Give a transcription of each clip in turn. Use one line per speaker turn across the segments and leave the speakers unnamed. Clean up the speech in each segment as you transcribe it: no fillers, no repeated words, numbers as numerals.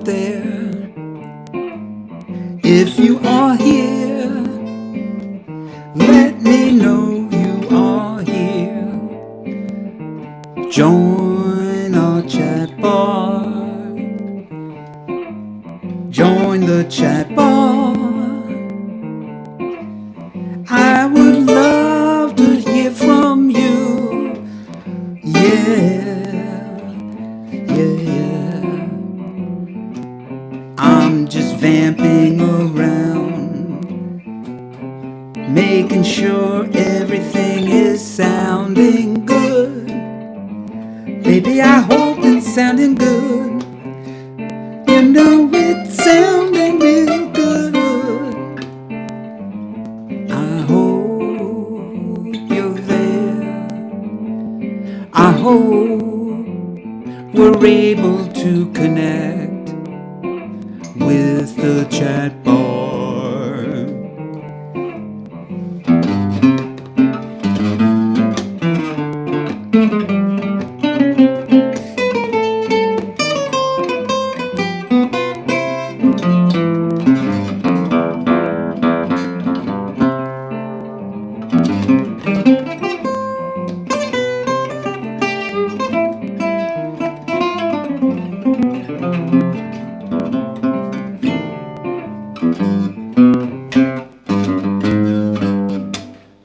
out there, if you are here, let me know you are here. Join our chat bar. Join the chat bar. I would love to hear from you. Yeah, yeah. I'm just vamping around, making sure everything is sounding good. Baby, I hope it's sounding good. You know it's sounding real good. I hope you're there. I hope we're able to connect with the chat bar.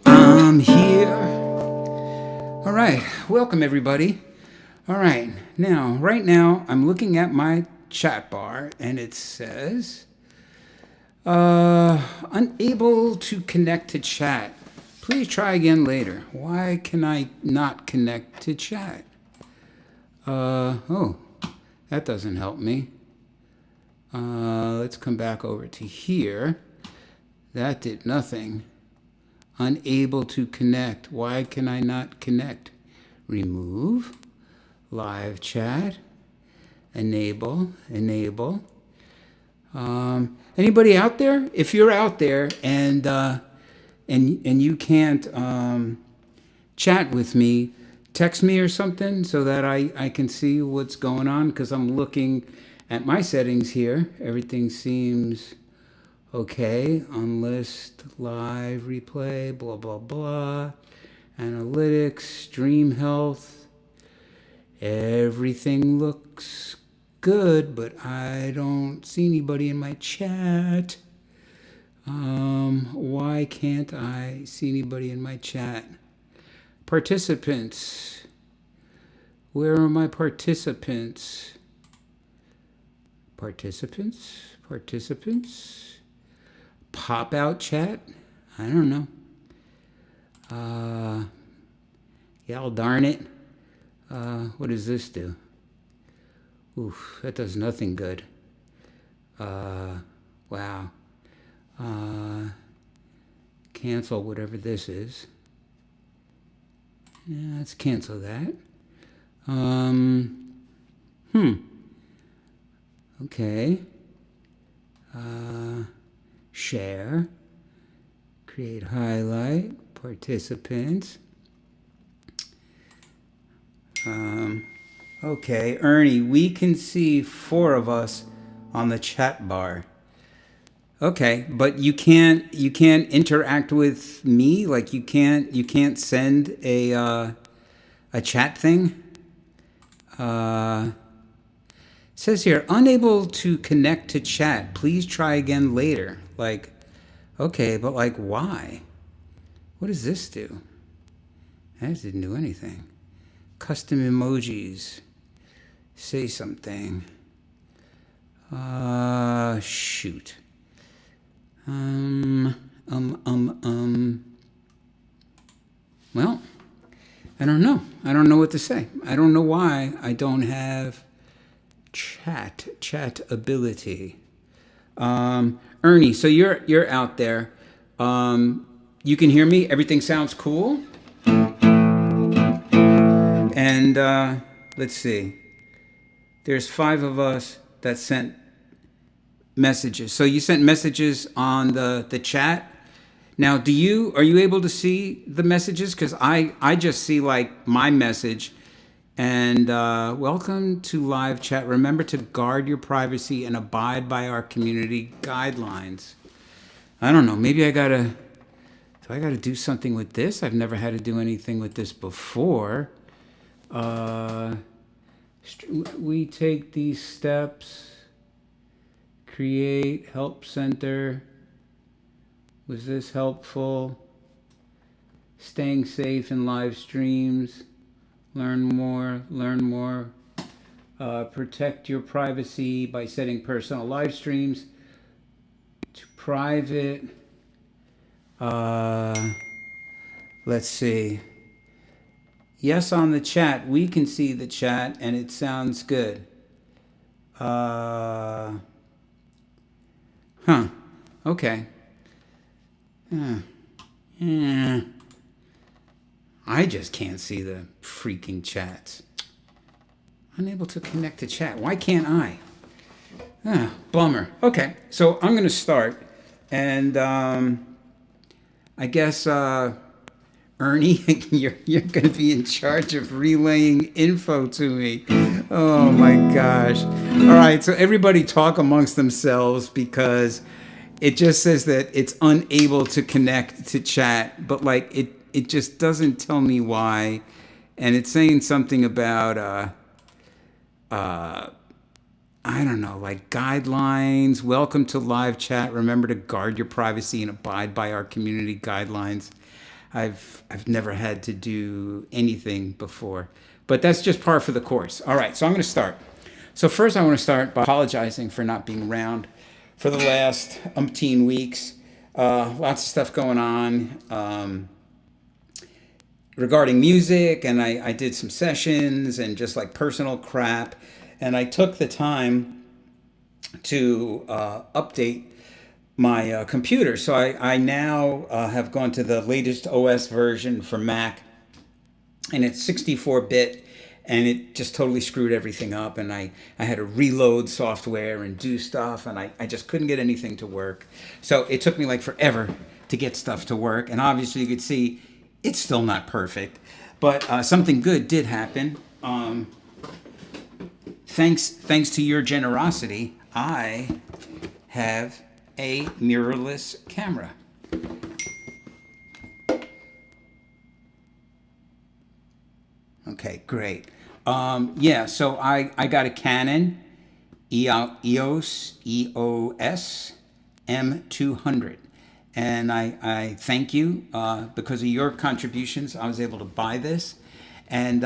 I'm here. All right, welcome everybody. All right, right now I'm looking at my chat bar and it says unable to connect to chat. Please try again later. Why can I not connect to chat? Oh, that doesn't help me. Let's come back over to here. That did nothing. Unable to connect. Why can I not connect? Remove. Live chat. Enable. Anybody out there? If you're out there and you can't chat with me, text me or something so that I can see what's going on, because I'm looking at my settings here. Everything seems okay. Unlist, live, replay, blah, blah, blah. Analytics, stream health. Everything looks good, but I don't see anybody in my chat. Why can't I see anybody in my chat? Participants. Where are my participants? Participants? Pop out chat? I don't know. Yeah, darn it. What does this do? Oof, that does nothing good. Wow. Cancel whatever this is. Yeah, let's cancel that. Okay. Share. Create highlight. Participants. Okay, Ernie, we can see 4 of us on the chat bar. Okay, but you can't interact with me. Like you can't send a chat thing. It says here, unable to connect to chat. Please try again later. Like, okay, but like why? What does this do? That didn't do anything. Custom emojis. Say something. Shoot. Well, I don't know. I don't know what to say. I don't know why I don't have chat ability. Ernie, so you're out there. You can hear me. Everything sounds cool. And let's see. There's 5 of us that sent messages. So you sent messages on the chat. Now, are you able to see the messages? Because I just see like my message And welcome to live chat. Remember to guard your privacy and abide by our community guidelines. I don't know. Maybe I gotta do something with this? I've never had to do anything with this before. We take these steps. Create, help center. Was this helpful? Staying safe in live streams. Learn more. Protect your privacy by setting personal live streams to private. Let's see. Yes, on the chat. We can see the chat and it sounds good. Okay. I just can't see the freaking chats. Unable to connect to chat. Why can't I? Bummer. Okay, so I'm going to start. And I guess, Ernie, you're going to be in charge of relaying info to me. Oh, my gosh. All right, so everybody talk amongst themselves because it just says that it's unable to connect to chat. But, like, it just doesn't tell me why. And it's saying something about, I don't know, like guidelines. Welcome to live chat. Remember to guard your privacy and abide by our community guidelines. I've never had to do anything before, but that's just par for the course. All right, so I'm going to start. So first I want to start by apologizing for not being around for the last umpteen weeks. Lots of stuff going on regarding music, and I did some sessions and just like personal crap. And I took the time to update my computer. So I now have gone to the latest OS version for Mac, and it's 64-bit, and it just totally screwed everything up. And I had to reload software and do stuff, and I just couldn't get anything to work. So it took me like forever to get stuff to work. And obviously you could see it's still not perfect, but something good did happen. Thanks to your generosity, I have a mirrorless camera. Okay, great. So I got a Canon EOS M200. And I thank you. Because of your contributions, I was able to buy this. And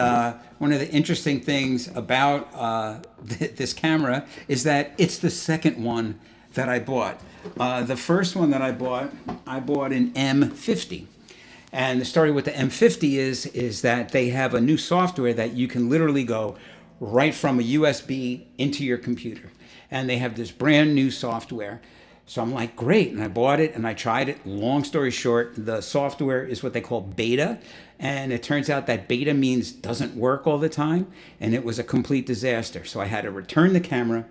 one of the interesting things about this camera is that it's the second one that I bought. The first one that I bought an M50. And the story with the M50 is that they have a new software that you can literally go right from a USB into your computer. And they have this brand new software. So I'm like, great. And I bought it and I tried it. Long story short, the software is what they call beta. And it turns out that beta means doesn't work all the time. And it was a complete disaster. So I had to return the camera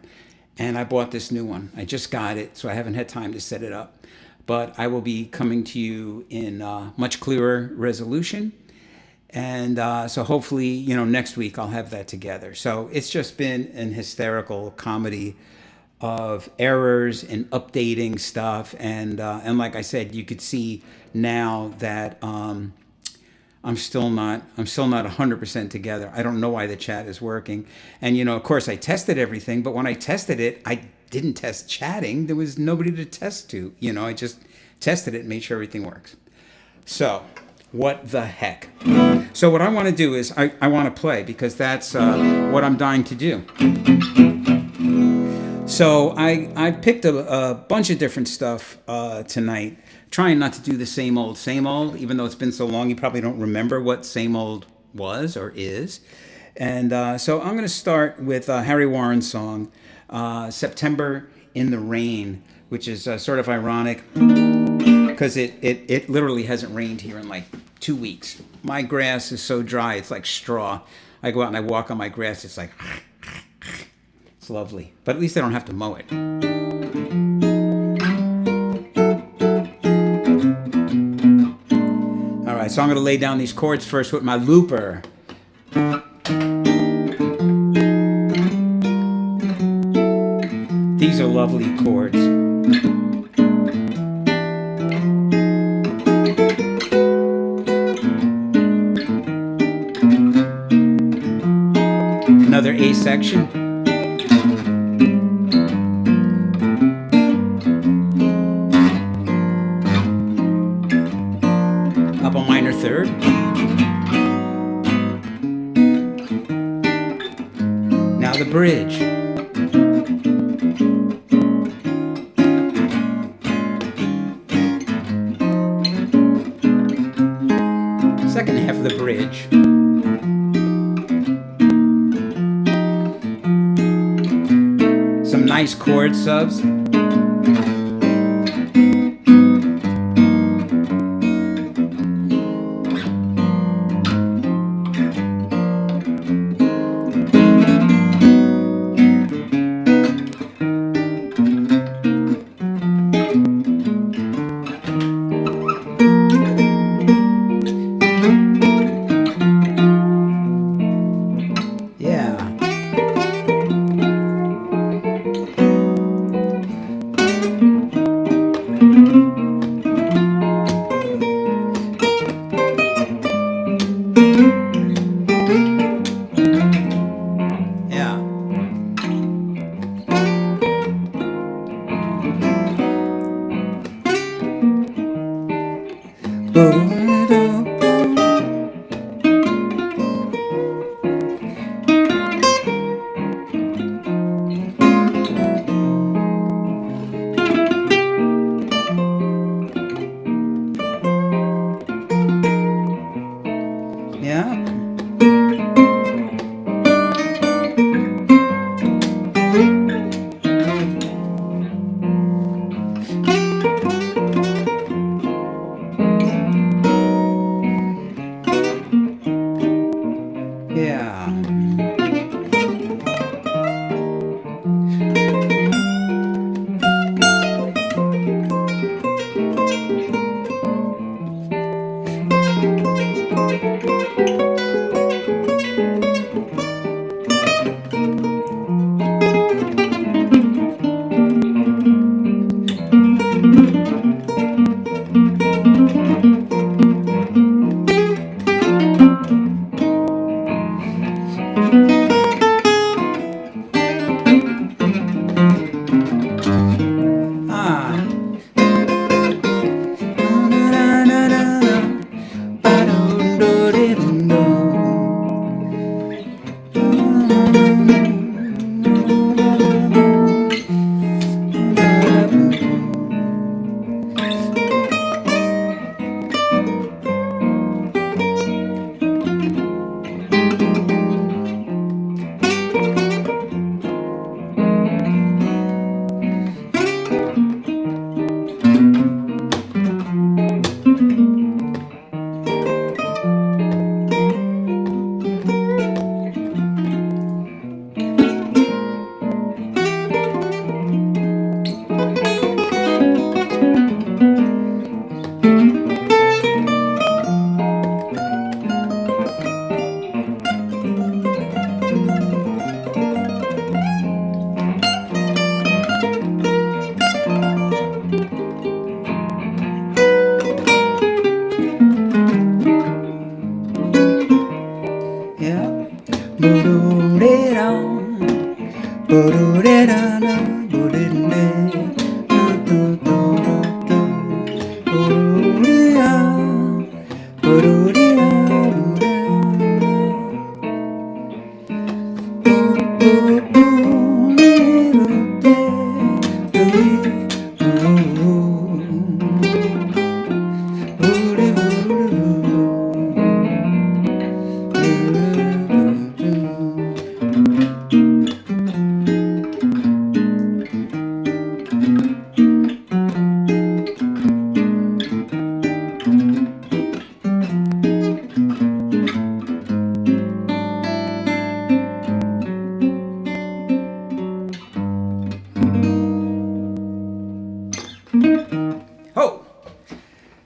and I bought this new one. I just got it, so I haven't had time to set it up. But I will be coming to you in much clearer resolution. And so hopefully, next week I'll have that together. So it's just been an hysterical comedy of errors and updating stuff. And like I said, you could see now that I'm still not 100% together. I don't know why the chat is working. And, of course, I tested everything. But when I tested it, I didn't test chatting. There was nobody to test to. I just tested it and made sure everything works. So what the heck? So what I want to do is I want to play because that's what I'm dying to do. So I picked a bunch of different stuff tonight, trying not to do the same old, even though it's been so long, you probably don't remember what same old was or is. And so I'm going to start with Harry Warren's song, September in the Rain, which is sort of ironic because it literally hasn't rained here in like 2 weeks. My grass is so dry, it's like straw. I go out and I walk on my grass, it's like... It's lovely, but at least I don't have to mow it. All right, so I'm going to lay down these chords first with my looper. These are lovely chords. Another A section. Up a minor third. Now the bridge. Second half of the bridge. Some nice chord subs.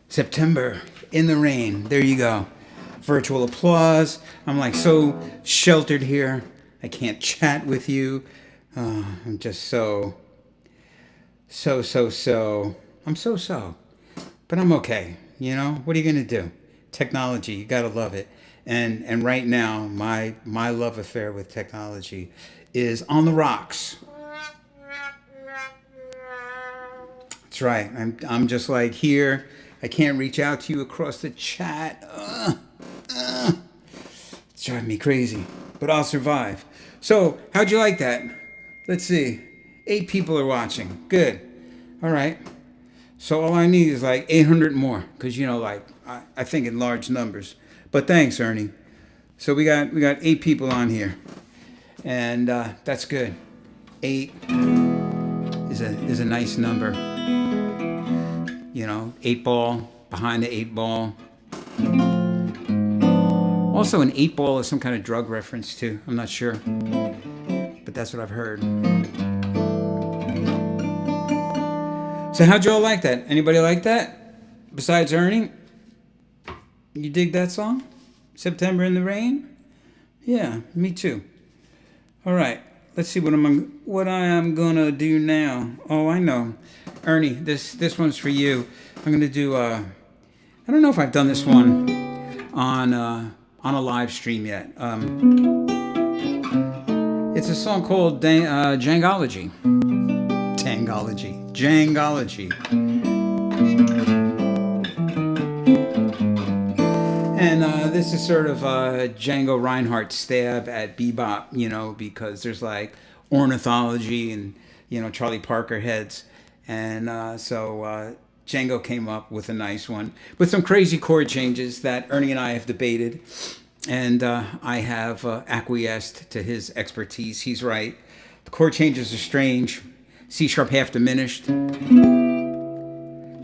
September in the rain. There you go. Virtual applause. I'm like so sheltered here. I can't chat with you. I'm just so So. I'm so. But I'm okay. You know, what are you going to do? Technology, you got to love it. And right now, my love affair with technology is on the rocks. That's right. I'm just like here. I can't reach out to you across the chat. It's driving me crazy, but I'll survive. So, how'd you like that? Let's see. 8 people are watching. Good. All right. So all I need is like 800 more, because like I think in large numbers. But thanks, Ernie. So we got 8 people on here, and that's good. 8 is a nice number. 8 ball behind the 8 ball. Also, an 8 ball is some kind of drug reference too. I'm not sure, but that's what I've heard. So how'd y'all like that? Anybody like that? Besides Ernie? You dig that song? September in the Rain? Yeah, me too. All right, let's see what I am gonna do now. Oh, I know. Ernie, this one's for you. I'm gonna do I don't know if I've done this one on a live stream yet. It's a song called Jangology. Jangology. And this is sort of a Django Reinhardt stab at bebop, because there's like ornithology and, Charlie Parker heads. And so Django came up with a nice one with some crazy chord changes that Ernie and I have debated. And I have acquiesced to his expertise. He's right. The chord changes are strange. C sharp half diminished,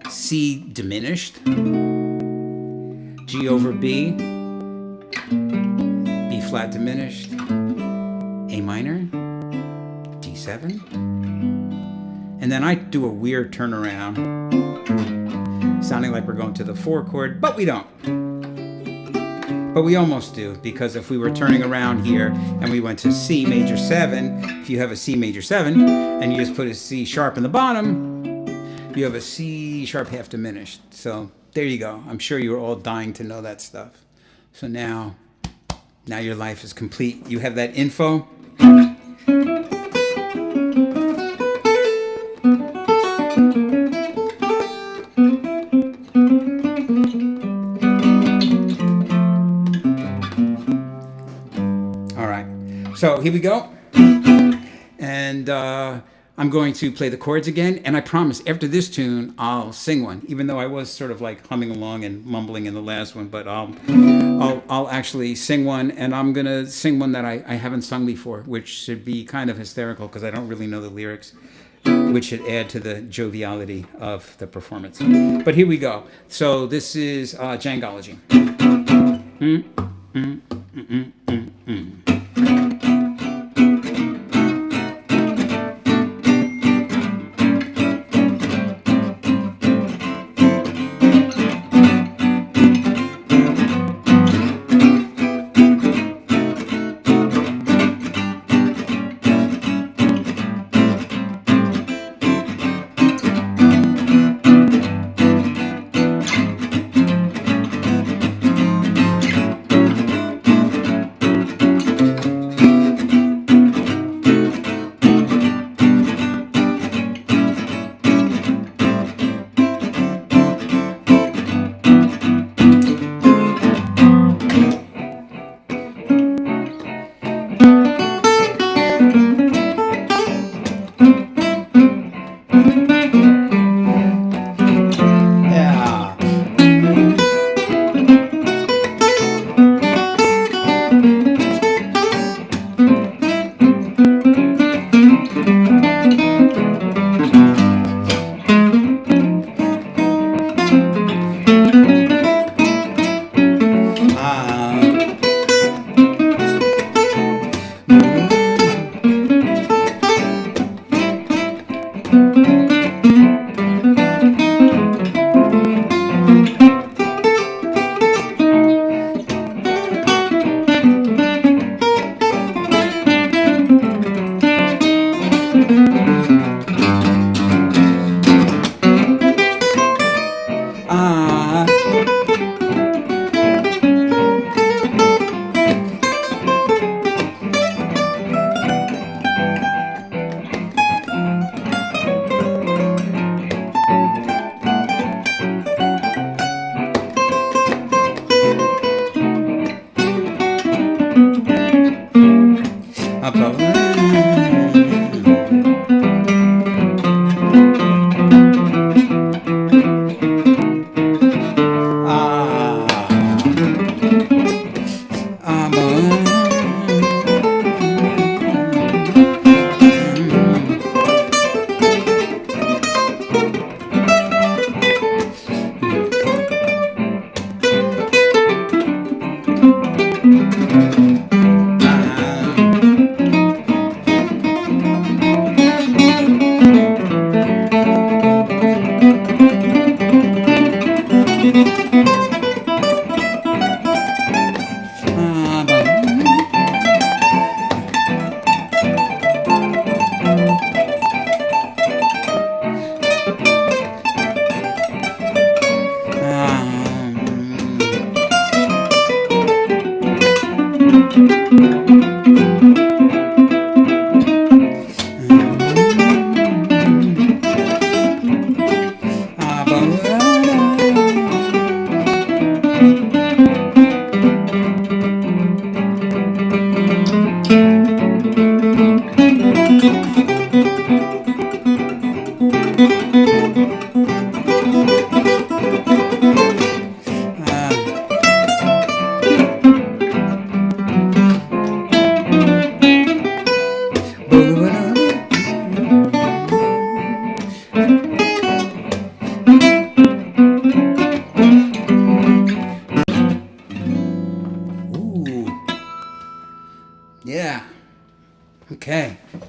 C diminished, G over B, B flat diminished, A minor, D7, and then I do a weird turnaround, sounding like we're going to the 4 chord, but we don't. But we almost do, because if we were turning around here and we went to C major 7, if you have a C major 7 and you just put a C sharp in the bottom, you have a C sharp half diminished. So there you go. I'm sure you were all dying to know that stuff. So now your life is complete. You have that info. So here we go, and I'm going to play the chords again, and I promise after this tune I'll sing one, even though I was sort of like humming along and mumbling in the last one, but I'll actually sing one, and I'm gonna sing one that I haven't sung before, which should be kind of hysterical because I don't really know the lyrics, which should add to the joviality of the performance. But here we go. So this is Jangology.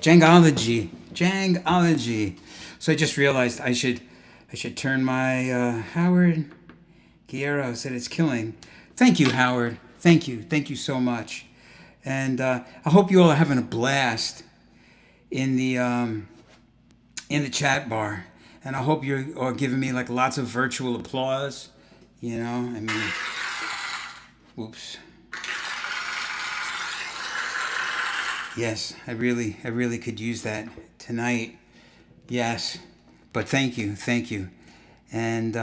Jangology. So I just realized I should turn my Howard Guerrero said it's killing. Thank you, Howard. Thank you so much. And I hope you all are having a blast in the chat bar. And I hope you're all giving me like lots of virtual applause. You know, I mean, whoops. Yes, I really could use that tonight. Yes, but thank you. And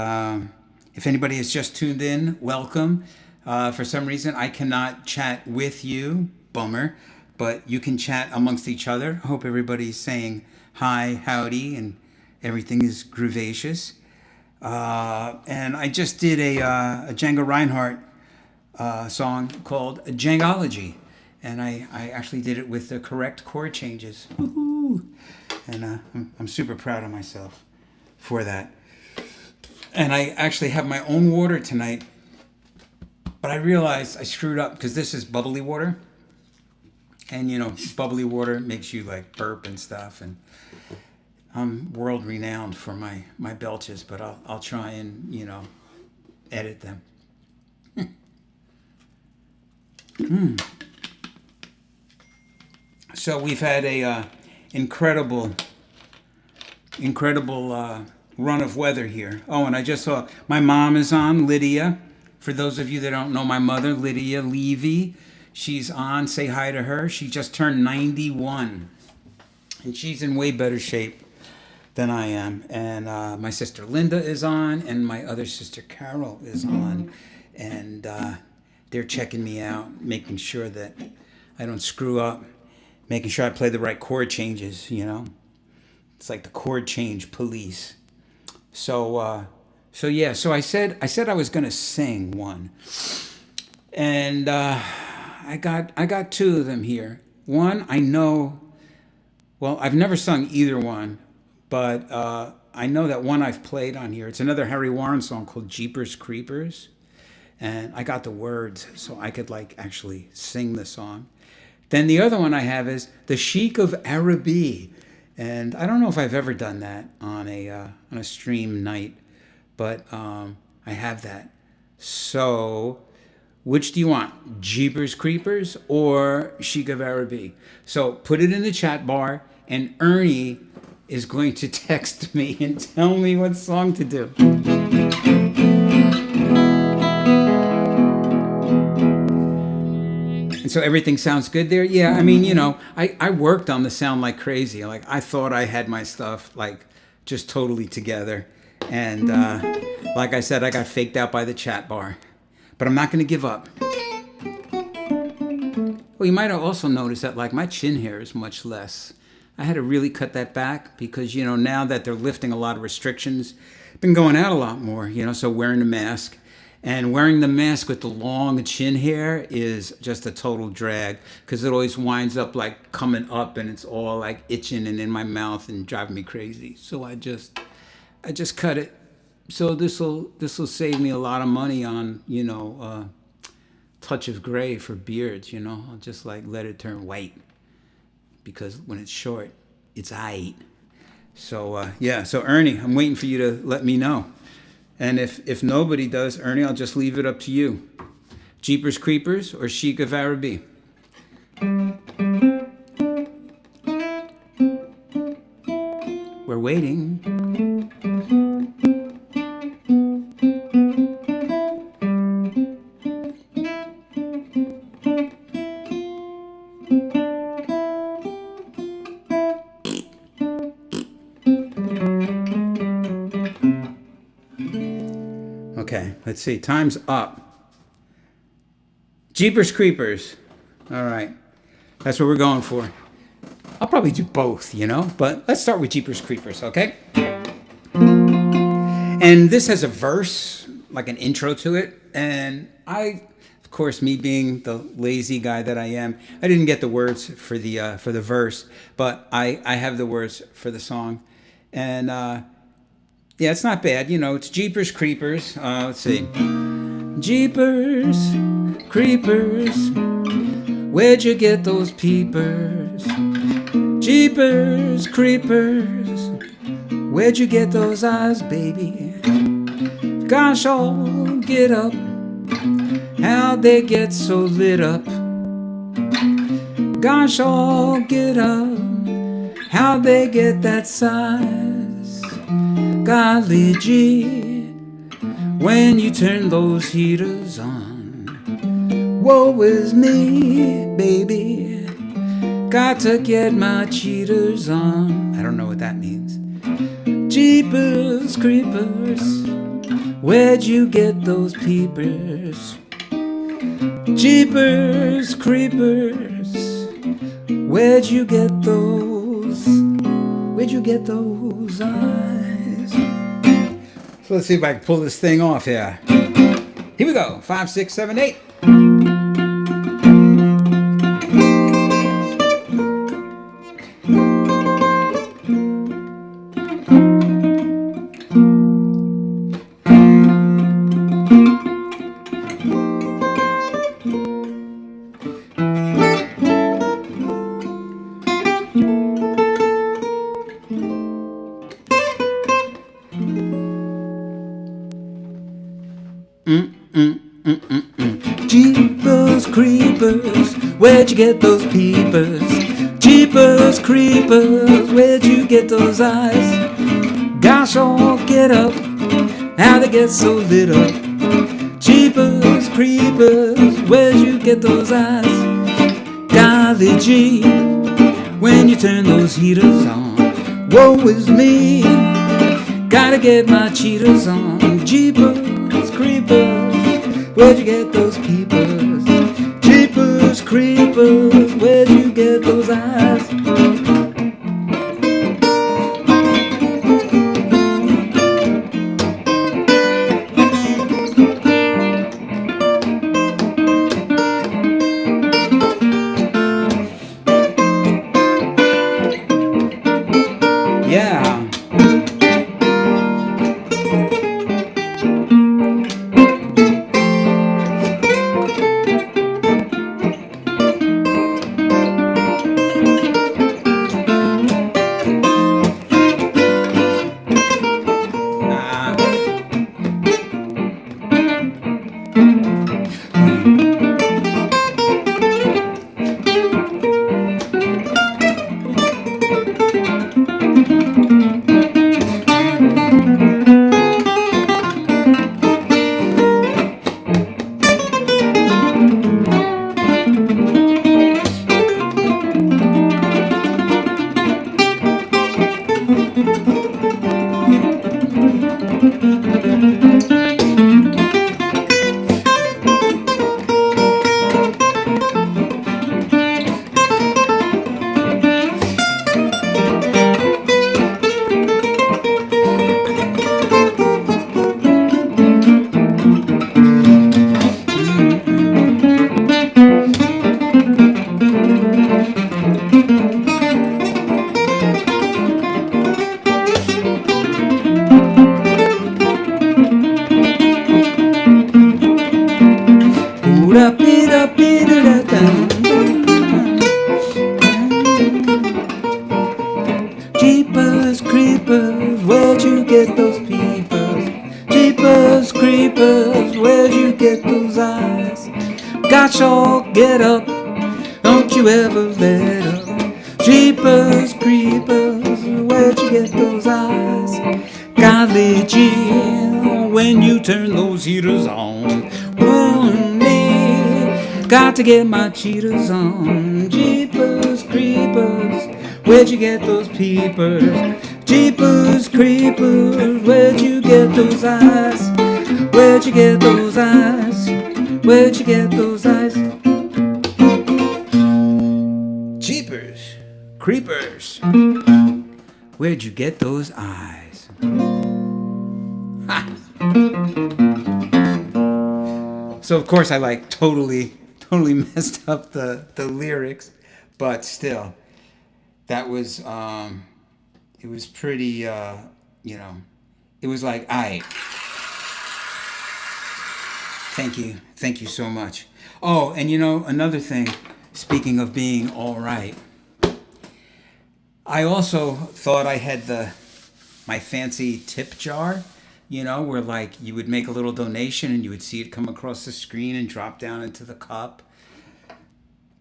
if anybody has just tuned in, welcome. For some reason, I cannot chat with you, bummer, but you can chat amongst each other. I hope everybody's saying hi, howdy, and everything is groovacious. And I just did a Django Reinhardt song called Jangology. And I actually did it with the correct chord changes. Woo-hoo. And I'm super proud of myself for that. And I actually have my own water tonight. But I realized I screwed up because this is bubbly water. And, you know, bubbly water makes you like burp and stuff. And I'm world renowned for my belches, but I'll try and, you know, edit them. So we've had a incredible run of weather here. Oh, and I just saw my mom is on, Lydia. For those of you that don't know my mother, Lydia Levy, she's on. Say hi to her. She just turned 91, and she's in way better shape than I am. And my sister Linda is on, and my other sister Carol is on, and they're checking me out, making sure that I don't screw up, making sure I play the right chord changes. You know, it's like the chord change police. So yeah. So I said I was gonna sing one, and I got two of them here. One I know. Well, I've never sung either one, but I know that one I've played on here. It's another Harry Warren song called Jeepers Creepers, and I got the words so I could like actually sing the song. Then the other one I have is the Sheik of Araby. And I don't know if I've ever done that on a stream night, but I have that. So, which do you want? Jeepers Creepers or Sheik of Araby? So put it in the chat bar, and Ernie is going to text me and tell me what song to do. So everything sounds good there? Yeah, I mean, you know, I worked on the sound like crazy. Like, I thought I had my stuff, like, just totally together. And like I said, I got faked out by the chat bar. But I'm not going to give up. Well, you might have also noticed that, like, my chin hair is much less. I had to really cut that back because, you know, now that they're lifting a lot of restrictions, I've been going out a lot more, you know, so wearing a mask. And wearing the mask with the long chin hair is just a total drag because it always winds up like coming up and it's all like itching and in my mouth and driving me crazy. So I just cut it. So this'll save me a lot of money on, you know, touch of gray for beards. You know, I'll just like let it turn white because when it's short, it's aight. So yeah. So Ernie, I'm waiting for you to let me know. And if nobody does, Ernie, I'll just leave it up to you. Jeepers Creepers or Sheik of Araby? We're waiting. Okay, let's see. Time's up. Jeepers Creepers. All right. That's what we're going for. I'll probably do both, you know, but let's start with Jeepers Creepers, okay? And this has a verse, like an intro to it. And I, of course, me being the lazy guy that I am, I didn't get the words for the verse, but I have the words for the song. And yeah, it's not bad. You know, it's Jeepers Creepers. Let's see. Jeepers Creepers, where'd you get those peepers? Jeepers creepers, where'd you get those eyes, baby? Gosh, oh, get up, how'd they get so lit up? Gosh, oh, get up, how'd they get that size? Golly gee, when you turn those heaters on, woe is me, baby, got to get my cheaters on. I don't know what that means. Jeepers creepers, where'd you get those peepers? Jeepers creepers, where'd you get those? Where'd you get those eyes? So let's see if I can pull this thing off here. Here we go. 5, 6, 7, 8. Jeepers creepers, where'd you get those peepers? Jeepers creepers, where'd you get those eyes? Gosh, oh, get up, how they get so lit up? Jeepers creepers, where'd you get those eyes? Golly gee, when you turn those heaters on, woe is me, gotta get my cheaters on. Jeepers creepers, where'd you get those peepers? Jeepers creepers, where'd you get those eyes? Yeah. Jeepers creepers, where'd you get those peepers? Jeepers creepers, where'd you get those eyes? Gosh, oh, get up, don't you ever let up. Jeepers creepers, where'd you get those eyes? Golly gee, when you turn those heaters on, me, got to get my cheaters on. Jeepers creepers, where'd you get those peepers? Jeepers creepers, where'd you get those eyes? Where'd you get those eyes? Where'd you get those eyes? Jeepers creepers, where'd you get those eyes? Ha. So of course I like totally messed up the lyrics, but still, that was it was pretty it was like, aight. Thank you so much. Oh, and another thing, speaking of being all right, I also thought I had my fancy tip jar, where like you would make a little donation and you would see it come across the screen and drop down into the cup.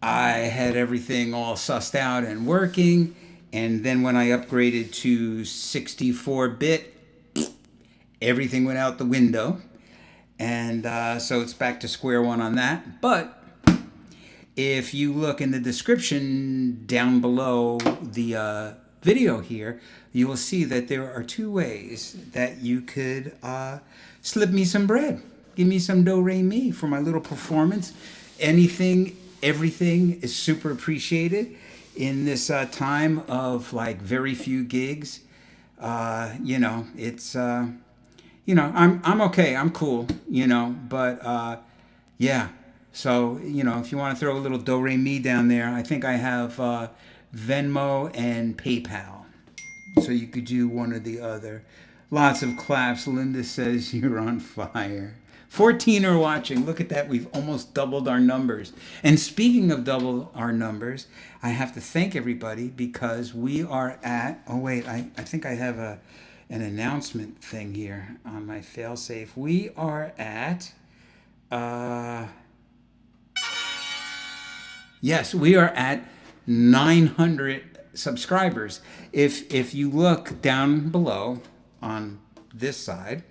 I had everything all sussed out and working, and then when I upgraded to 64-bit, everything went out the window, and so it's back to square one on that. But if you look in the description down below the video here, you will see that there are two ways that you could slip me some bread. Give me some do-re-mi for my little performance. Anything, everything is super appreciated in this time of like very few gigs. It's I'm okay, I'm cool, but yeah. So, if you want to throw a little do-re-mi down there, I think I have Venmo and PayPal. So you could do one or the other. Lots of claps. Linda says you're on fire. 14 are watching. Look at that. We've almost doubled our numbers. And speaking of double our numbers, I have to thank everybody because we are at... Oh, wait. I think I have an announcement thing here on my failsafe. We are at... Yes, we are at 900 subscribers. If you look down below on this side,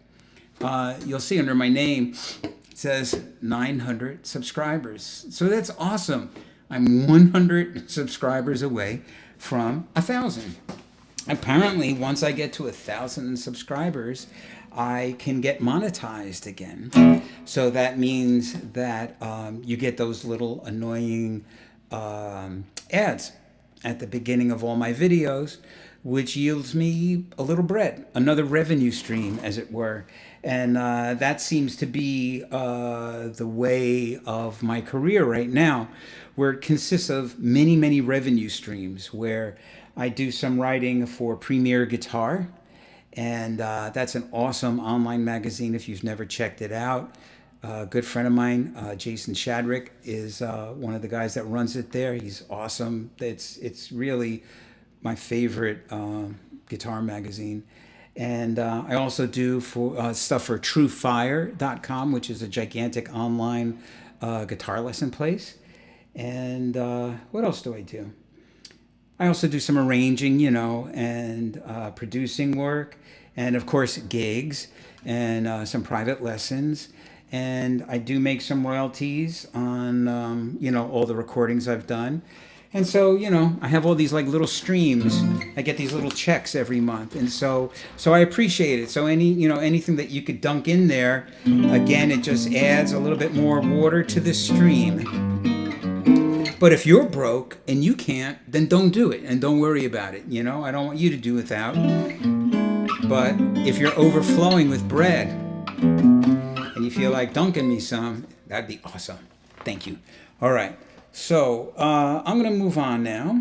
you'll see under my name, it says 900 subscribers. So that's awesome. I'm 100 subscribers away from 1,000. Apparently, once I get to 1,000 subscribers, I can get monetized again. So that means that you get those little annoying ads at the beginning of all my videos, which yields me a little bread, another revenue stream, as it were. And that seems to be the way of my career right now, where it consists of many, many revenue streams, where I do some writing for Premier Guitar. And that's an awesome online magazine if you've never checked it out. A good friend of mine, Jason Shadrick, is one of the guys that runs it there. He's awesome. It's really my favorite guitar magazine. And I also do stuff for TrueFire.com, which is a gigantic online guitar lesson place. And what else do I do? I also do some arranging, and producing work, and of course gigs, and some private lessons. And I do make some royalties on, all the recordings I've done. And so, I have all these like little streams. I get these little checks every month. And so I appreciate it. So anything that you could dunk in there, again, it just adds a little bit more water to the stream. But if you're broke and you can't, then don't do it and don't worry about it. I don't want you to do without. But if you're overflowing with bread and you feel like dunking me some, that'd be awesome. Thank you. All right. So I'm going to move on now.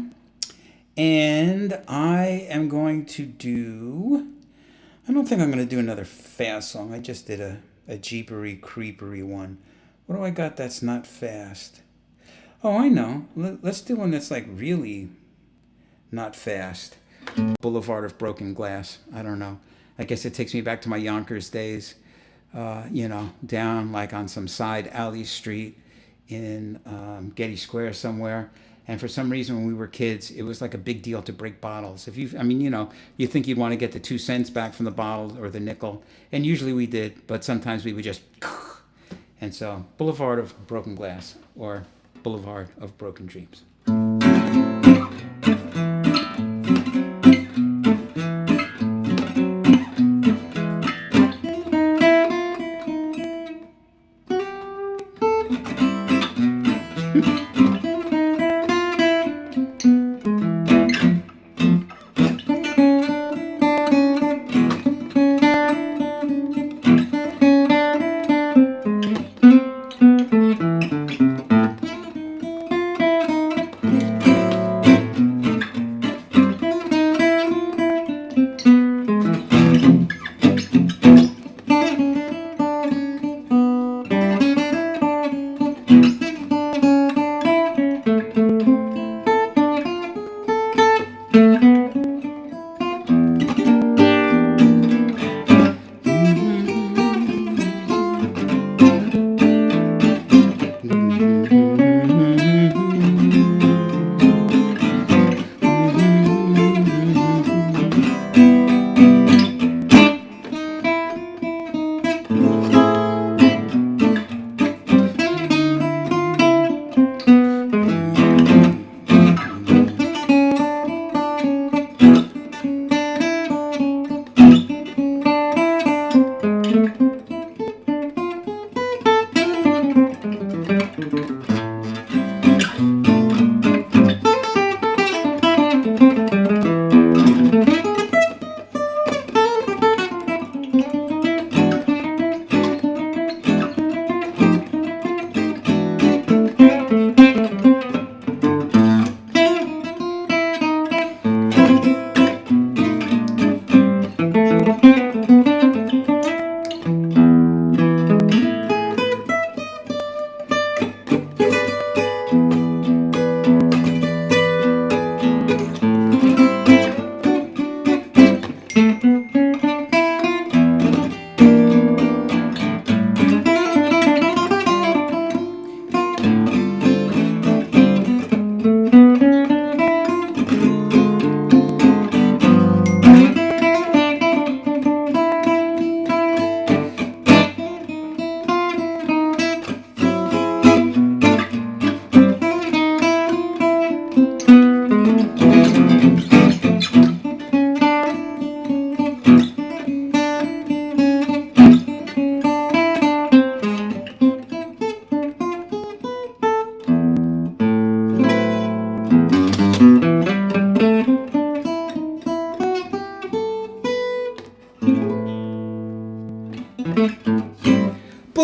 And I am going to do... I don't think I'm going to do another fast song. I just did a jeepery creepery one. What do I got that's not fast? Oh, I know. Let's do one that's like really not fast. Boulevard of Broken Glass. I don't know. I guess it takes me back to my Yonkers days. Down like on some side alley street in Getty Square somewhere. And for some reason when we were kids, it was like a big deal to break bottles. You think you'd want to get the 2 cents back from the bottle or the nickel. And usually we did, but sometimes we would just... And so, Boulevard of Broken Glass, or Boulevard of Broken Dreams.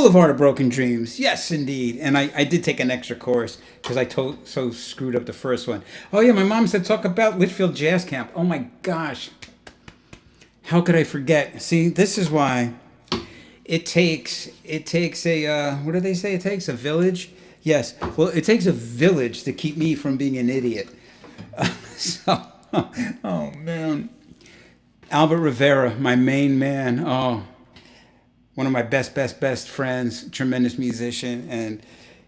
Boulevard of Broken Dreams. Yes, indeed. And I did take an extra course because so screwed up the first one. Oh, yeah, my mom said talk about Litchfield Jazz Camp. Oh, my gosh. How could I forget? See, this is why it takes a, what do they say? It takes a village? Yes. Well, it takes a village to keep me from being an idiot. So, oh, man. Albert Rivera, my main man. Oh, one of my best friends, tremendous musician, and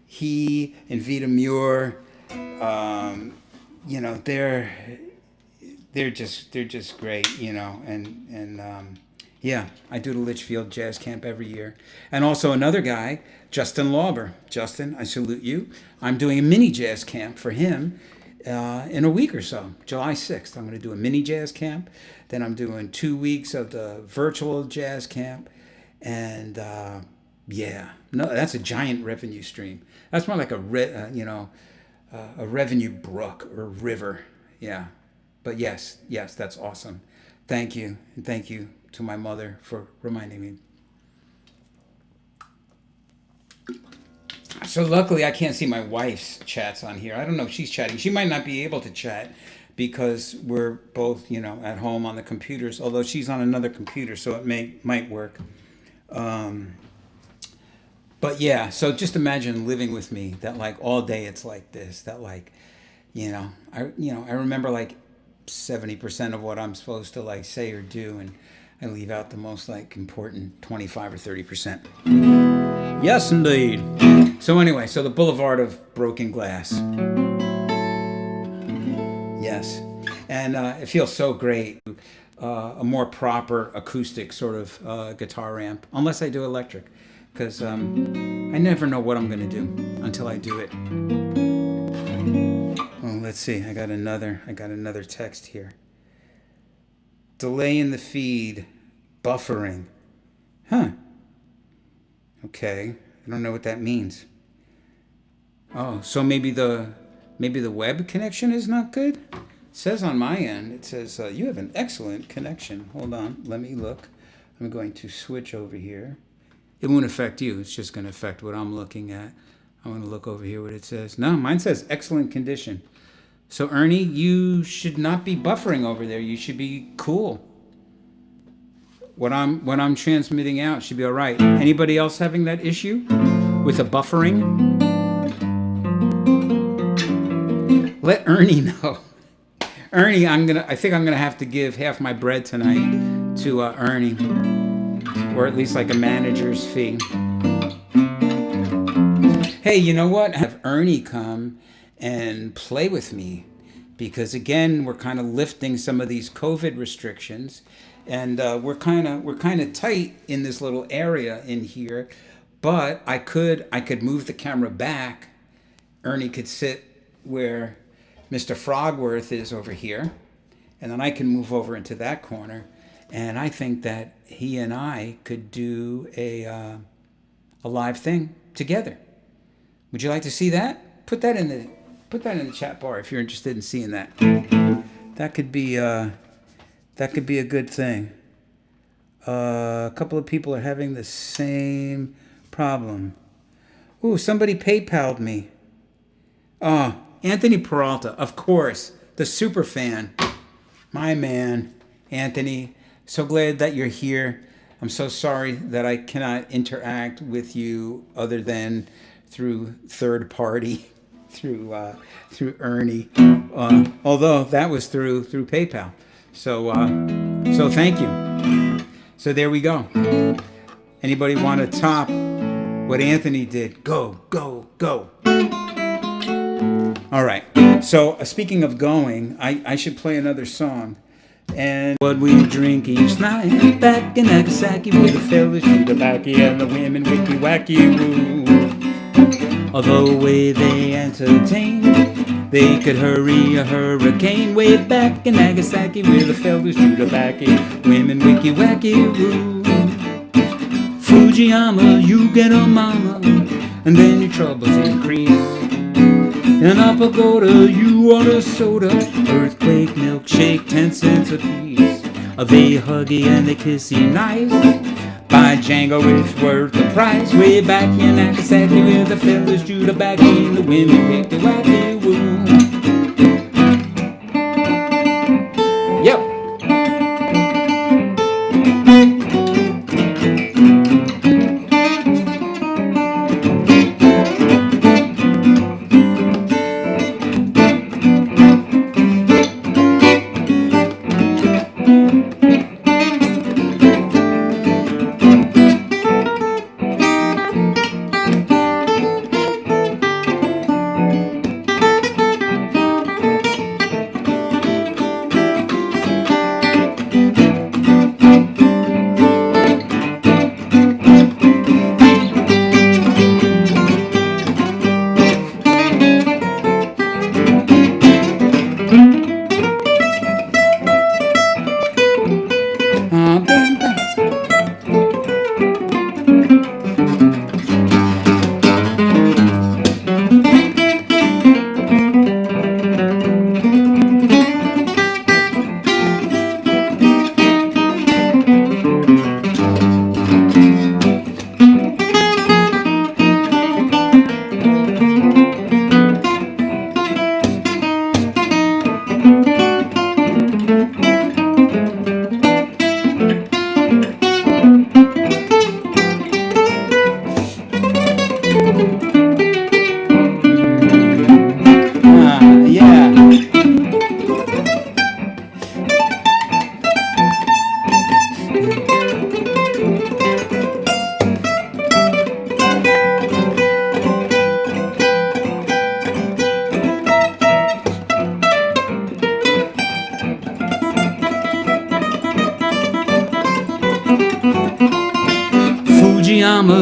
he and Vita Muir, you know, they're just great, you know, and yeah, I do the Litchfield Jazz Camp every year, and also another guy, Justin Lauber. Justin, I salute you. I'm doing a mini jazz camp for him in a week or so, July 6th. I'm going to do a mini jazz camp. Then I'm doing 2 weeks of the virtual jazz camp. And yeah, no, that's a giant revenue stream. That's more like a revenue brook or river. Yeah, but yes, that's awesome. Thank you, and thank you to my mother for reminding me. So luckily, I can't see my wife's chats on here. I don't know if she's chatting. She might not be able to chat because we're both, you know, at home on the computers. Although she's on another computer, so it might work. But yeah, so just imagine living with me that like all day it's like this, that like, I remember like 70% of what I'm supposed to like say or do, and I leave out the most like important 25 or 30%. Yes, indeed. So anyway, so the Boulevard of Broken Glass. Yes. And it feels so great. A more proper acoustic sort of guitar amp, unless I do electric, because I never know what I'm going to do until I do it. Oh, let's see. I got another text here. Delay in the feed, buffering. Huh. Okay. I don't know what that means. Oh, so maybe the web connection is not good? It says on my end, it says, you have an excellent connection. Hold on, let me look. I'm going to switch over here. It won't affect you. It's just going to affect what I'm looking at. I'm going to look over here what it says. No, mine says excellent condition. So Ernie, you should not be buffering over there. You should be cool. What I'm transmitting out should be all right. Anybody else having that issue with the buffering? Let Ernie know. Ernie, I think I'm gonna have to give half my bread tonight to Ernie, or at least like a manager's fee. Hey, you know what? Have Ernie come and play with me, because again, we're kind of lifting some of these COVID restrictions, and we're kind of tight in this little area in here. But I could move the camera back. Ernie could sit where Mr. Frogworth is over here, and then I can move over into that corner, and I think that he and I could do a live thing together. Would you like to see that? Put that in the chat bar if you're interested in seeing that. That could be a good thing. A couple of people are having the same problem. Ooh, somebody PayPal'd me. Oh, Anthony Peralta, of course, the super fan. My man, Anthony. So glad that you're here. I'm so sorry that I cannot interact with you other than through third party, through Ernie. Although that was through PayPal. So So thank you. So there we go. Anybody want to top what Anthony did? Go, go, go. All right. So speaking of going, I should play another song. And what we drink each night back in Nagasaki with the fellas shoot the backy and the women wicky wacky woo. Although the way they entertain, they could hurry a hurricane. Way back in Nagasaki with the fellas shoot the backy, women wicky wacky woo. Fujiyama, you get a mama, and then your troubles increase. And up a Pagoda, you want a soda, earthquake, milkshake, 10 cents a piece. They huggy and they kissy nice. By Django, it's worth the price. Way back in Nagasaki, where the fellas Judah back in the women wicky wacky woo. Yep.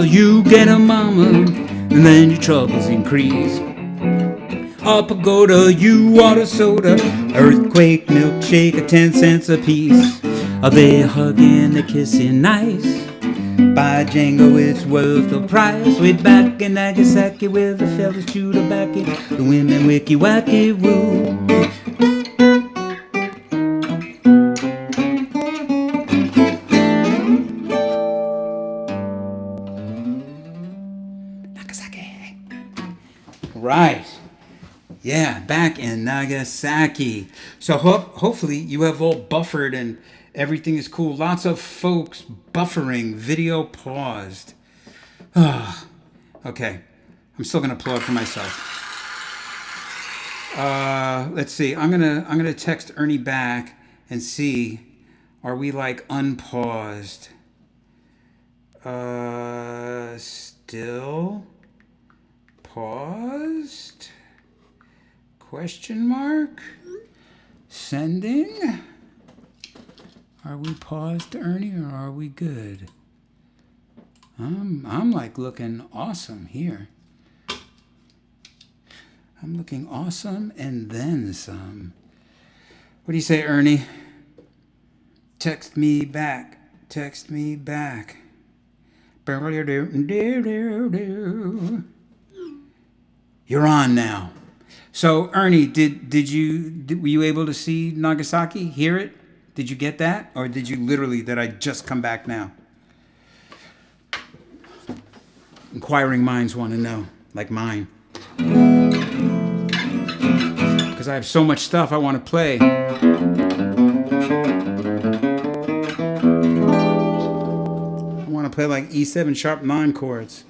You get a mama, and then your troubles increase. A pagoda, you want a soda, earthquake, milkshake, 10 cents a piece. They hugging, they kissing nice. By Django, it's worth the price. Way back in Nagasaki, where the fellas chew tobacco, the women wicky wacky woo. Right. Yeah, back in Nagasaki. So hopefully you have all buffered and everything is cool. Lots of folks buffering, video paused. Okay. I'm still gonna applaud for myself. Let's see. I'm gonna text Ernie back and see, are we like unpaused? Still paused? Question mark? Sending? Are we paused, Ernie, or are we good? I'm like looking awesome here. I'm looking awesome and then some. What do you say, Ernie? Text me back. Text me back. You're on now. So, Ernie, were you able to see Nagasaki? Hear it? Did you get that? Or did I just come back now? Inquiring minds want to know, like mine. Because I have so much stuff I want to play. I want to play like E7 sharp 9 chords.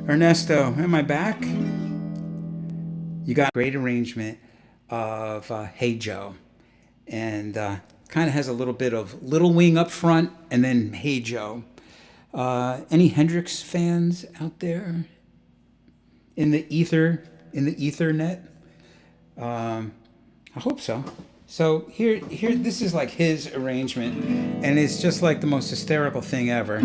Ernesto, am I back? You got a great arrangement of Hey Joe. And Kind of has a little bit of Little Wing up front, and then Hey Joe. Any Hendrix fans out there in the Ethernet? I hope so. So here, this is like his arrangement, and it's just like the most hysterical thing ever.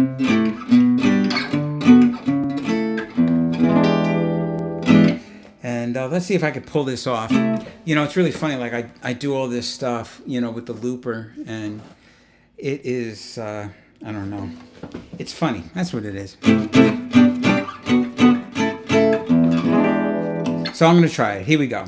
And let's see if I could pull this off. You know, it's really funny. Like I do all this stuff, you know, with the looper, and it is, I don't know. It's funny. That's what it is. So I'm going to try it. Here we go.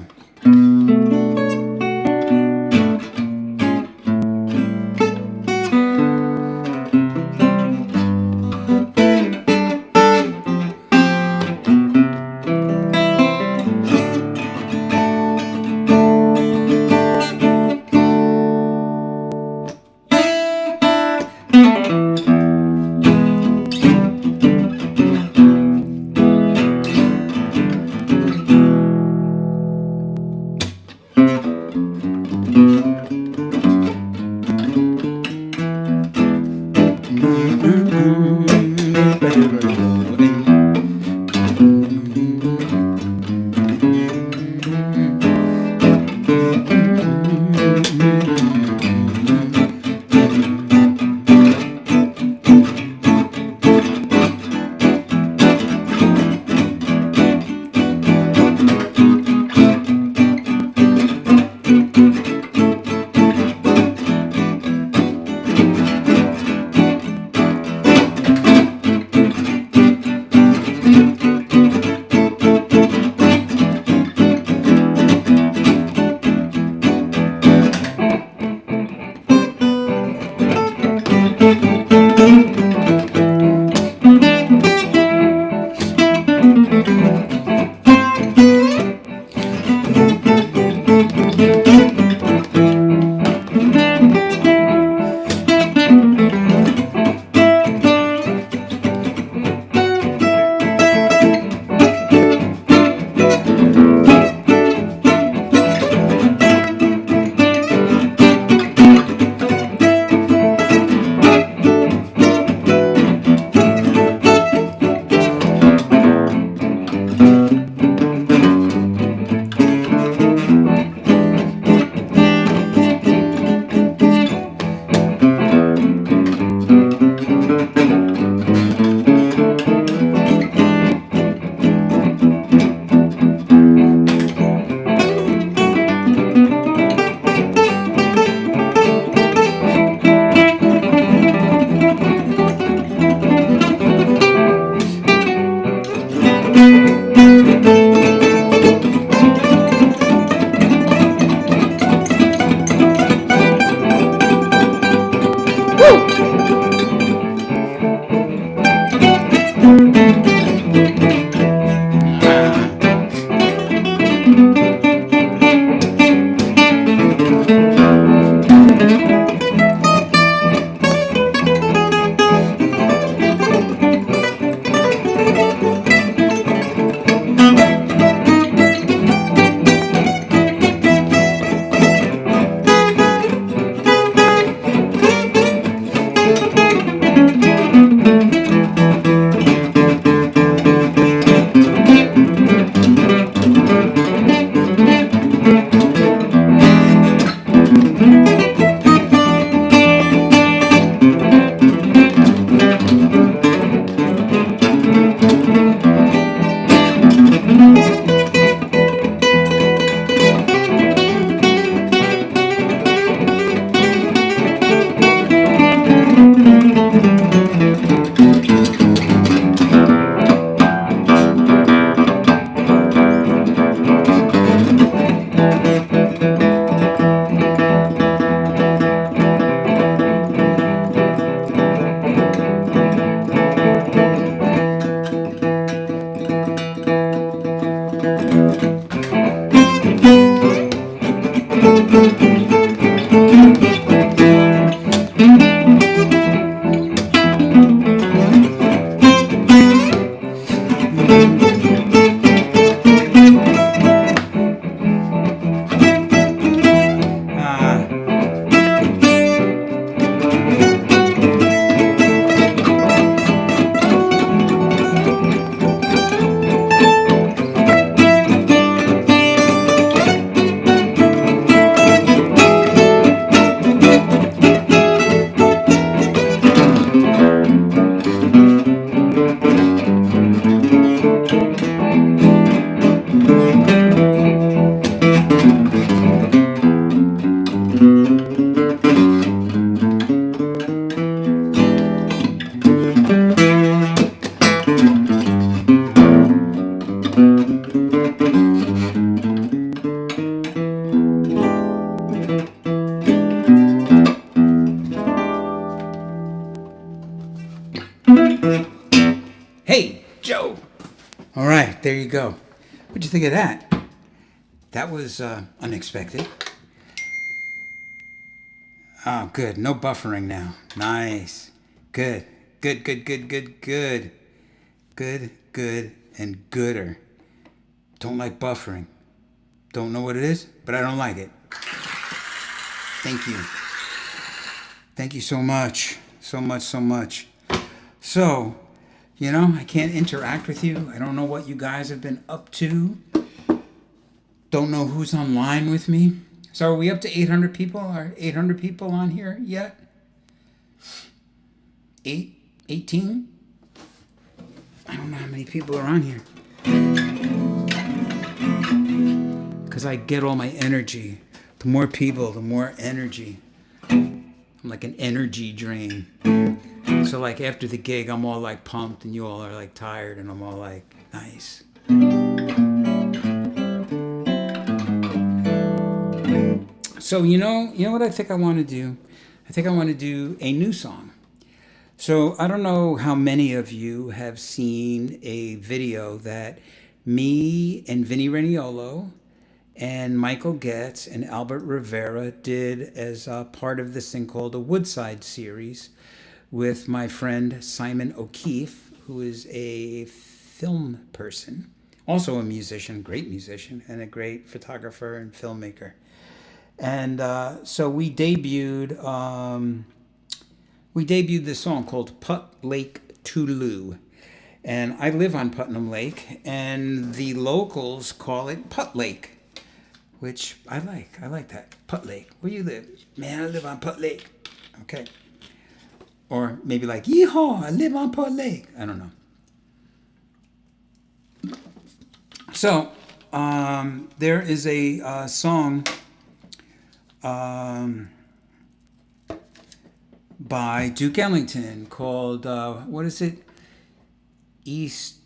Hey, Joe. All right, there you go. What'd you think of that? That was unexpected. Oh, good. No buffering now. Nice. Good. Good, good, good, good, good. Good, good, and gooder. Don't like buffering. Don't know what it is, but I don't like it. Thank you. Thank you so much. So much, so much. So, you know, I can't interact with you. I don't know what you guys have been up to. Don't know who's online with me. So are we up to 800 people? Are 800 people on here yet? 18? I don't know how many people are on here. Because I get all my energy. The more people, the more energy. I'm like an energy drain. So like after the gig, I'm all like pumped and you all are like tired and I'm all like, nice. So you know what I think I want to do? I think I want to do a new song. So I don't know how many of you have seen a video that me and Vinny Reniolo and Michael Getz and Albert Rivera did as a part of this thing called the Woodside series with my friend Simon O'Keefe, who is a film person, also a musician, great musician, and a great photographer and filmmaker. And so we debuted this song called Putt Lake Toodaloo. And I live on Putnam Lake, and the locals call it Putt Lake, which I like. I like that. Putt Lake. Where you live? Man, I live on Putt Lake. Okay. Or maybe like, yeehaw, I live on Putt Lake. I don't know. So there is a song by Duke Ellington called, what is it? East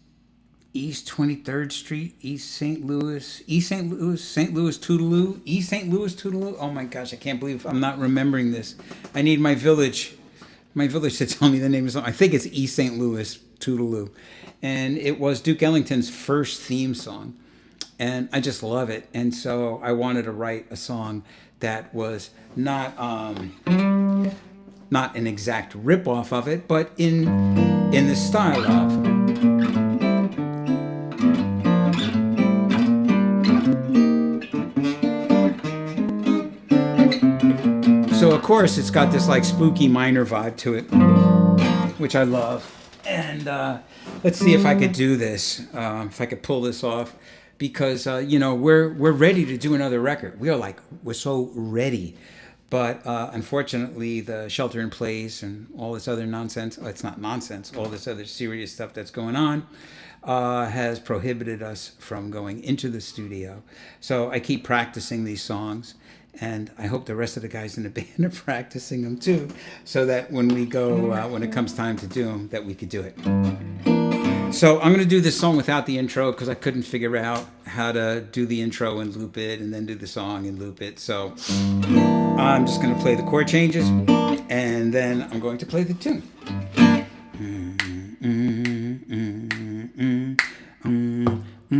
23rd Street, St. Louis Toodaloo, East St. Louis Toodaloo. Oh my gosh, I can't believe I'm not remembering this. I need my village to tell me the name of the song. I think it's East St. Louis Toodaloo. And it was Duke Ellington's first theme song. And I just love it. And so I wanted to write a song that was not an exact rip-off of it, but in the style of. So of course it's got this like spooky minor vibe to it, which I love. And let's see if I could do this, if I could pull this off. Because we're ready to do another record. We're so ready, but unfortunately the shelter in place and all this other nonsense. It's not nonsense. All this other serious stuff that's going on has prohibited us from going into the studio. So I keep practicing these songs, and I hope the rest of the guys in the band are practicing them too, so that when we go, when it comes time to do them, that we could do it. So I'm going to do this song without the intro because I couldn't figure out how to do the intro and loop it and then do the song and loop it. So I'm just going to play the chord changes and then I'm going to play the tune.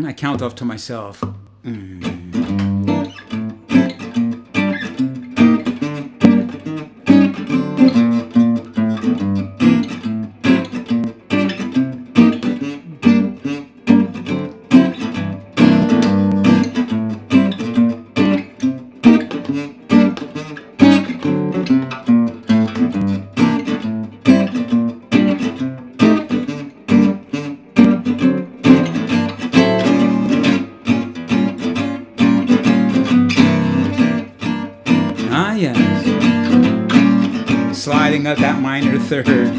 I count off to myself. Sliding up that minor third.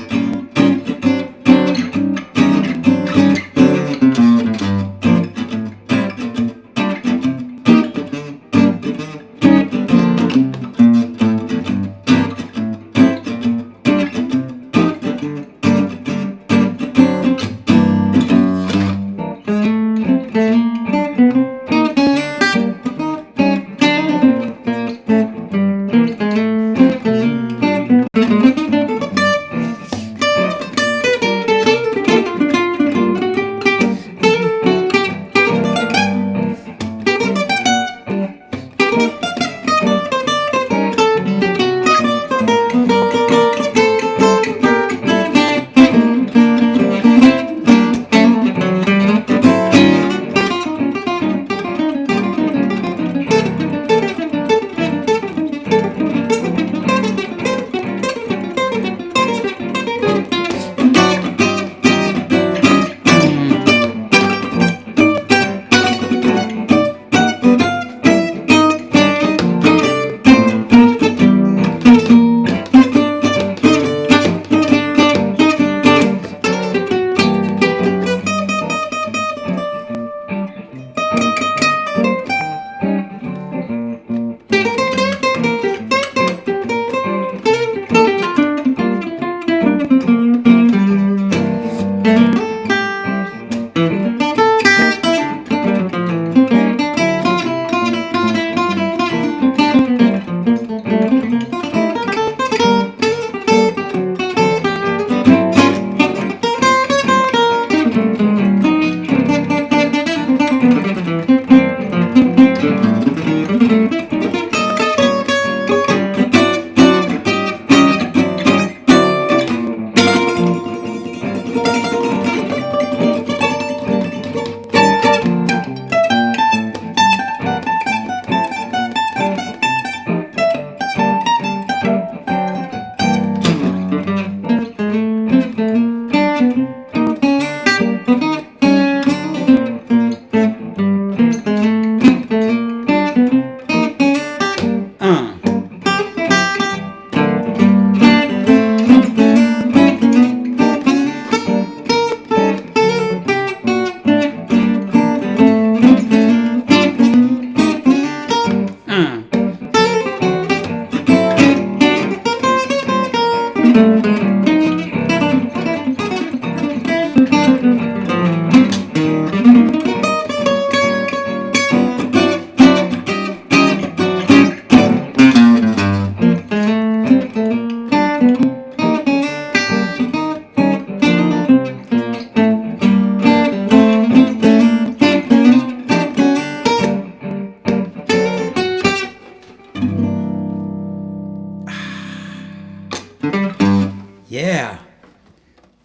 Yeah.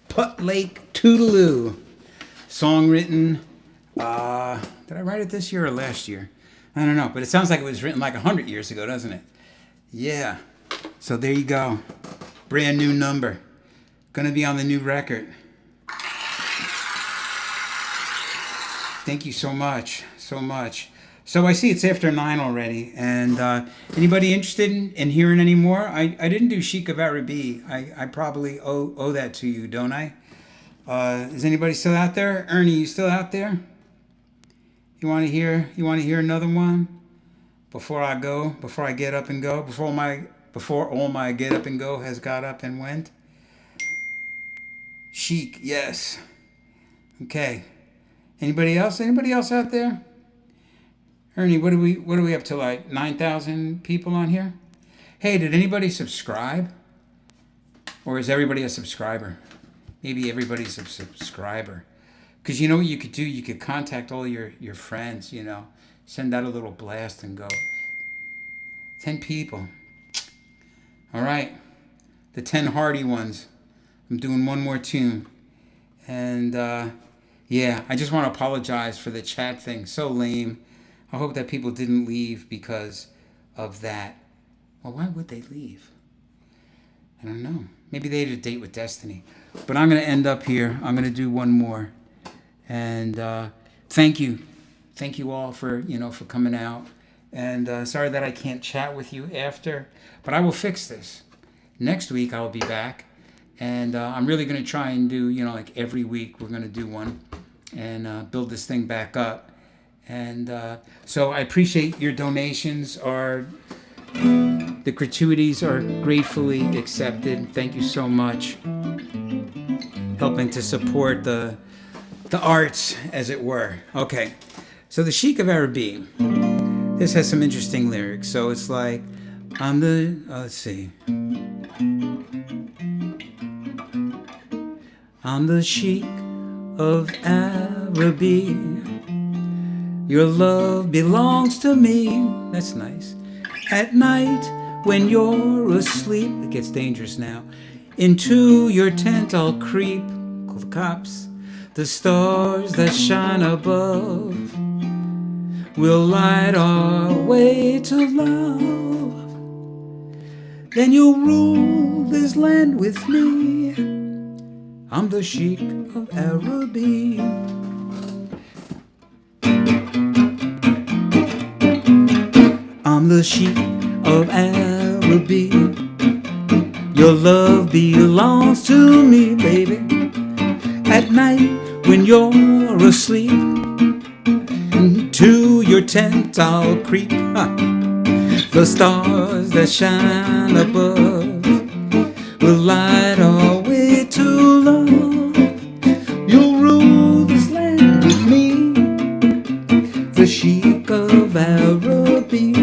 Putt Lake Toodaloo. Song written, did I write it this year or last year? I don't know, but it sounds like it was written like 100 years ago, doesn't it? Yeah. So there you go. Brand new number. Gonna be on the new record. Thank you so much. So much. So I see it's after 9 already. And anybody interested in hearing any more? I didn't do Sheik of Araby. I probably owe that to you, don't I? Is anybody still out there? Ernie, you still out there? You want to hear another one? Before I go, before I get up and go, before all my get up and go has got up and went. Sheik, yes. Okay. Anybody else? Anybody else out there? Ernie, what are we up to, like 9,000 people on here? Hey, did anybody subscribe? Or is everybody a subscriber? Maybe everybody's a subscriber. Because you know what you could do? You could contact all your friends, you know. Send out a little blast and go. 10 people. All right. The 10 hardy ones. I'm doing one more tune. And, yeah, I just want to apologize for the chat thing. So lame. I hope that people didn't leave because of that. Well, why would they leave? I don't know. Maybe they had a date with Destiny. But I'm going to end up here. I'm going to do one more. And thank you. Thank you all for coming out. And sorry that I can't chat with you after. But I will fix this. Next week I'll be back. And I'm really going to try and do, like every week we're going to do one. And build this thing back up. And so I appreciate your donations. The gratuities are gratefully accepted. Thank you so much. Helping to support the arts, as it were. Okay, so the Sheik of Araby. This has some interesting lyrics. So it's like, let's see. I'm the Sheik of Araby. Your love belongs to me. That's nice. At night when you're asleep, it gets dangerous now. Into your tent I'll creep. Call the cops. The stars that shine above will light our way to love. Then you'll rule this land with me. I'm the Sheik of Araby. I'm the Sheik of Araby. Your love belongs to me, baby. At night when you're asleep, to your tent I'll creep. The stars that shine above will light our way to love. You'll rule this land with me, the Sheik of Araby.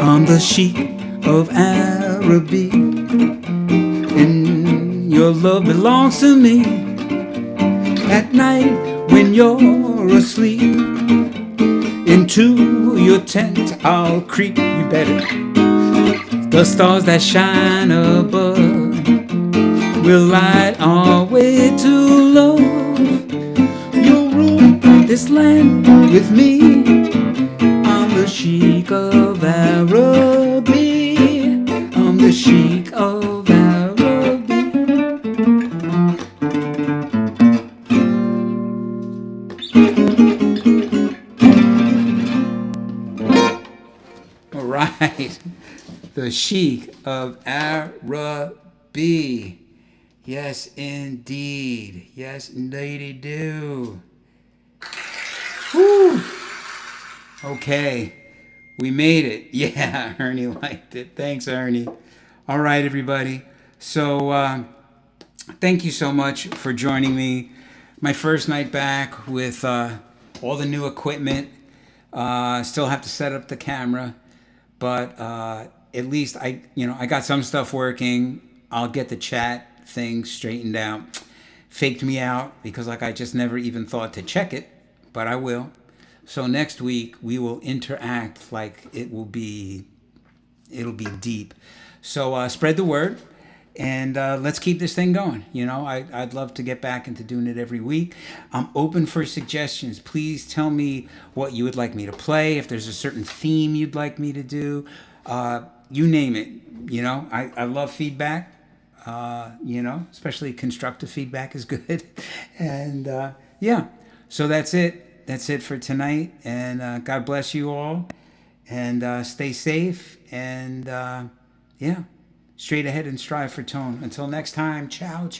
I'm the Sheik of Araby, and your love belongs to me. At night when you're asleep, into your tent I'll creep. You better. The stars that shine above will light our way to love. You'll rule this land with me. I'm the Sheik of Araby. I'm the Sheik of Araby. All right. The Sheik of Araby. Yes, indeed. Yes, indeedy do. Whew. Okay. We made it. Yeah, Ernie liked it. Thanks, Ernie. All right, everybody. So, thank you so much for joining me. My first night back with all the new equipment. Still have to set up the camera, but at least I got some stuff working. I'll get the chat thing straightened out. Faked me out because I just never even thought to check it, but I will. So next week we will interact like it'll be deep. So spread the word, and let's keep this thing going. I'd love to get back into doing it every week. I'm open for suggestions. Please tell me what you would like me to play. If there's a certain theme you'd like me to do, you name it. I love feedback. Especially constructive feedback is good. And yeah, so that's it. That's it for tonight. And God bless you all. And stay safe. And yeah, straight ahead and strive for tone. Until next time, ciao, ciao.